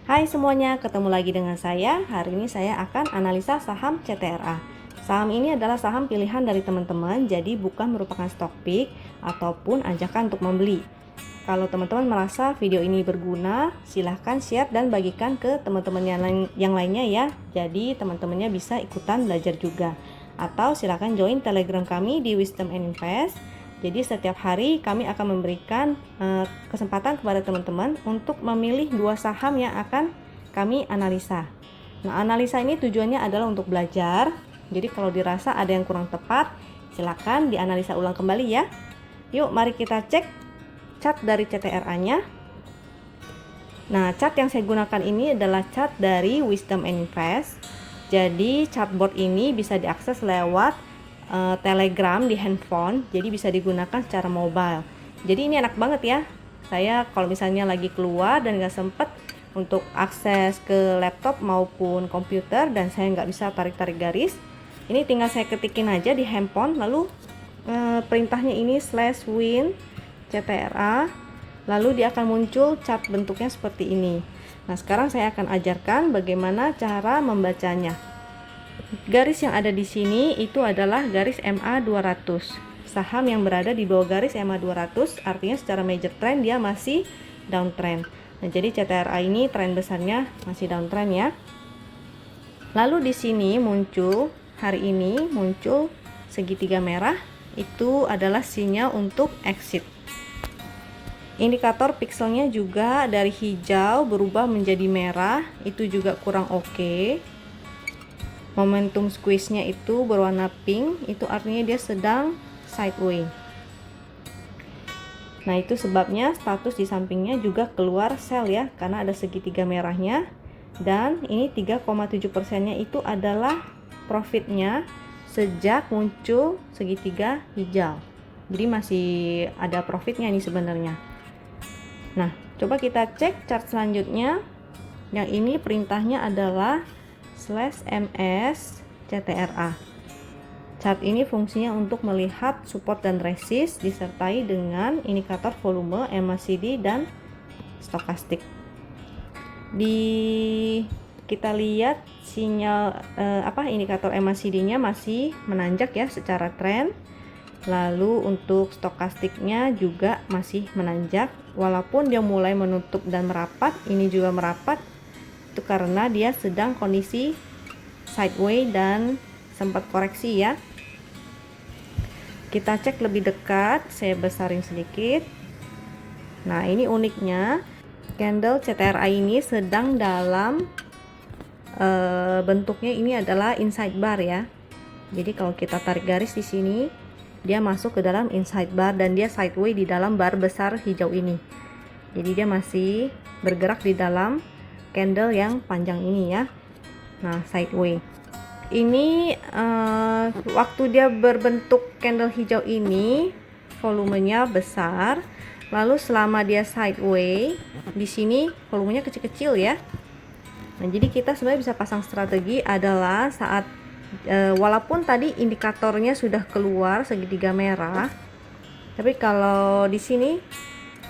Hai semuanya, ketemu lagi dengan saya. Hari ini saya akan analisa saham CTRA. Saham ini adalah saham pilihan dari teman-teman, jadi bukan merupakan stock pick ataupun ajakan untuk membeli. Kalau teman-teman merasa video ini berguna, silahkan share dan bagikan ke teman-teman yang lainnya ya. Jadi teman-temannya bisa ikutan belajar juga. Atau silahkan join Telegram kami di Wisdom and Invest. Jadi setiap hari kami akan memberikan kesempatan kepada teman-teman untuk memilih dua saham yang akan kami analisa. Nah, analisa ini tujuannya adalah untuk belajar. Jadi kalau dirasa ada yang kurang tepat, silakan dianalisa ulang kembali ya. Yuk, mari kita cek chart dari CTRA-nya. Nah, chart yang saya gunakan ini adalah chart dari Wisdom and Invest. Jadi chartboard ini bisa diakses lewat Telegram di handphone, jadi bisa digunakan secara mobile. Jadi ini enak banget ya. Saya kalau misalnya lagi keluar dan nggak sempet untuk akses ke laptop maupun komputer dan saya nggak bisa tarik-tarik garis, ini tinggal saya ketikin aja di handphone, lalu perintahnya ini /win CTRA, lalu dia akan muncul chart bentuknya seperti ini. Nah, sekarang saya akan ajarkan bagaimana cara membacanya. Garis yang ada di sini itu adalah garis MA 200. Saham yang berada di bawah garis MA 200 artinya secara major trend dia masih downtrend. Nah, jadi CTRA ini tren besarnya masih downtrend ya. Lalu di sini muncul hari ini muncul segitiga merah, itu adalah sinyal untuk exit. Indikator pixelnya juga dari hijau berubah menjadi merah, itu juga kurang oke. Momentum squeeze-nya itu berwarna pink, itu artinya dia sedang sideways. Nah, itu sebabnya status di sampingnya juga keluar sell ya, karena ada segitiga merahnya. Dan ini 3,7%-nya itu adalah profitnya sejak muncul segitiga hijau. Jadi masih ada profitnya ini sebenarnya. Nah, coba kita cek chart selanjutnya. Yang ini perintahnya adalah /ms CTRA. Chart ini fungsinya untuk melihat support dan resist disertai dengan indikator volume, MACD dan stokastik. Kita lihat sinyal indikator MACD-nya masih menanjak ya secara tren. Lalu untuk stokastiknya juga masih menanjak, walaupun dia mulai menutup dan merapat, ini juga merapat. Itu karena dia sedang kondisi sideways dan sempat koreksi ya. Kita cek lebih dekat, saya besarin sedikit. Nah, ini uniknya candle CTRA ini sedang dalam bentuknya ini adalah inside bar ya. Jadi kalau kita tarik garis di sini, dia masuk ke dalam inside bar dan dia sideways di dalam bar besar hijau ini. Jadi dia masih bergerak di dalam candle yang panjang ini ya. Nah, sideways. Ini waktu dia berbentuk candle hijau ini volumenya besar. Lalu selama dia sideways, di sini volumenya kecil-kecil ya. Nah, jadi kita sebenarnya bisa pasang strategi adalah saat walaupun tadi indikatornya sudah keluar segitiga merah, tapi kalau di sini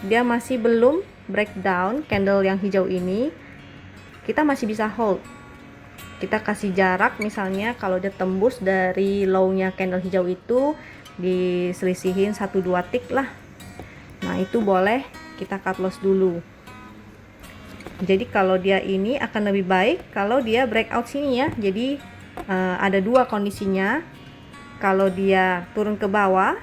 dia masih belum breakdown candle yang hijau ini, kita masih bisa hold. Kita kasih jarak, misalnya kalau dia tembus dari low-nya candle hijau itu diselisihin 1-2 tick lah. Nah, itu boleh kita cut loss dulu. Jadi kalau dia ini akan lebih baik kalau dia breakout sini ya. Jadi ada dua kondisinya. Kalau dia turun ke bawah,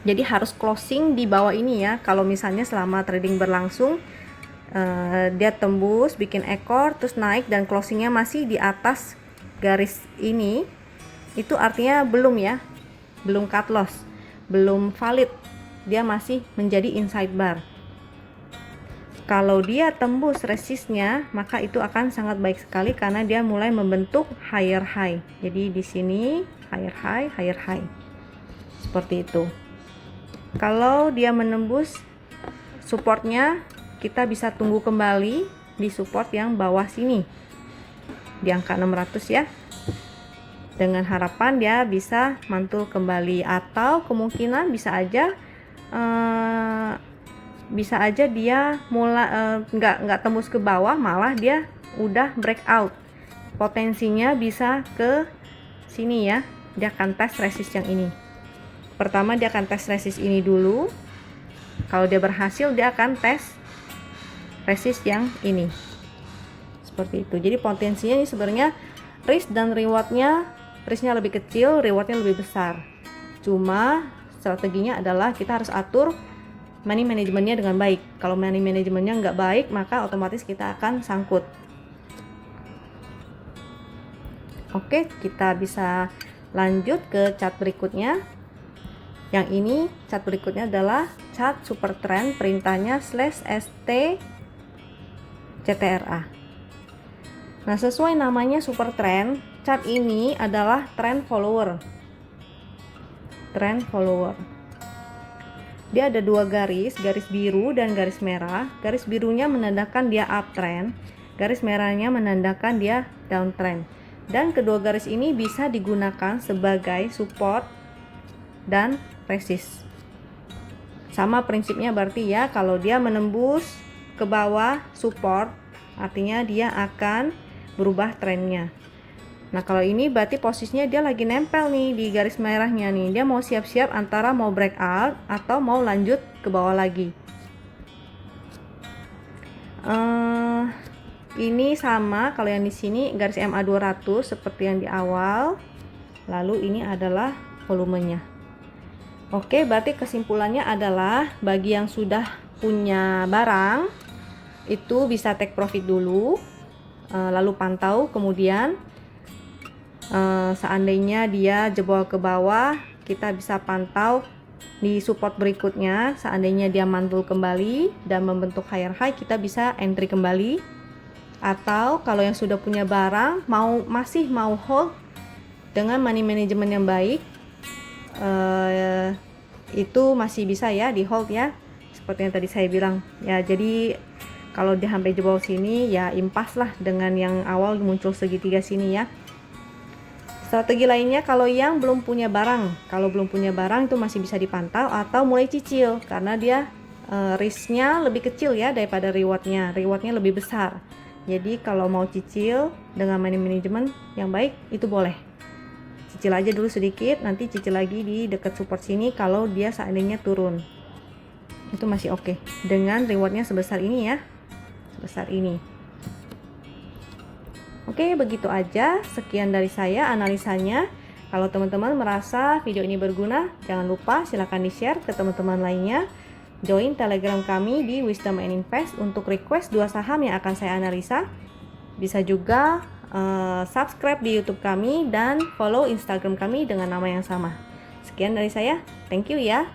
jadi harus closing di bawah ini ya. Kalau misalnya selama trading berlangsung dia tembus, bikin ekor, terus naik dan closingnya masih di atas garis ini, itu artinya belum ya, belum cut loss, belum valid, dia masih menjadi inside bar. Kalau dia tembus resistnya, maka itu akan sangat baik sekali karena dia mulai membentuk higher high. Jadi di sini higher high, seperti itu. Kalau dia menembus supportnya, kita bisa tunggu kembali di support yang bawah sini di angka 600 ya, dengan harapan dia bisa mantul kembali, atau kemungkinan bisa aja bisa aja dia mulai nggak tembus ke bawah, malah dia udah breakout. Potensinya bisa ke sini ya. Dia akan tes resist yang ini. Pertama dia akan tes resist ini dulu. Kalau dia berhasil, dia akan tes resist yang ini. Seperti itu. Jadi potensinya ini sebenarnya risk dan rewardnya, risknya lebih kecil, rewardnya lebih besar. Cuma strateginya adalah kita harus atur money manajemennya dengan baik. Kalau money manajemennya nggak baik, maka otomatis kita akan sangkut. Oke, kita bisa lanjut ke chart berikutnya. Yang ini chart berikutnya adalah chart super trend, perintahnya /ST CTRA. Nah, sesuai namanya super trend, chart ini adalah trend follower. Trend follower. Dia ada dua garis biru dan garis merah. Garis birunya menandakan dia uptrend, garis merahnya menandakan dia downtrend. Dan kedua garis ini bisa digunakan sebagai support dan resist. Sama prinsipnya berarti ya, kalau dia menembus ke bawah support, artinya dia akan berubah trennya. Nah, kalau ini berarti posisinya dia lagi nempel nih di garis merahnya nih. Dia mau siap-siap antara mau breakout atau mau lanjut ke bawah lagi. Ini sama, kalau yang di sini garis MA 200 seperti yang di awal. Lalu ini adalah volumenya. Oke, berarti kesimpulannya adalah bagi yang sudah punya barang itu bisa take profit dulu, lalu pantau, kemudian seandainya dia jebol ke bawah, kita bisa pantau di support berikutnya. Seandainya dia mantul kembali dan membentuk higher high, kita bisa entry kembali. Atau kalau yang sudah punya barang masih mau hold dengan money management yang baik, itu masih bisa ya di hold ya, seperti yang tadi saya bilang ya. Jadi kalau dia sampai jebol sini ya impas lah dengan yang awal muncul segitiga sini ya. Strategi lainnya kalau yang belum punya barang, itu masih bisa dipantau atau mulai cicil, karena dia risknya lebih kecil ya daripada rewardnya lebih besar. Jadi kalau mau cicil dengan money management yang baik itu boleh. Cicil aja dulu sedikit, nanti cicil lagi di dekat support sini kalau dia seandainya turun. Itu masih oke. Dengan rewardnya sebesar ini ya. Sebesar ini. Oke, begitu aja. Sekian dari saya analisanya. Kalau teman-teman merasa video ini berguna, jangan lupa silakan di-share ke teman-teman lainnya. Join Telegram kami di Wisdom and Invest untuk request 2 saham yang akan saya analisa. Bisa juga subscribe di YouTube kami dan follow Instagram kami dengan nama yang sama. Sekian dari saya. Thank you ya.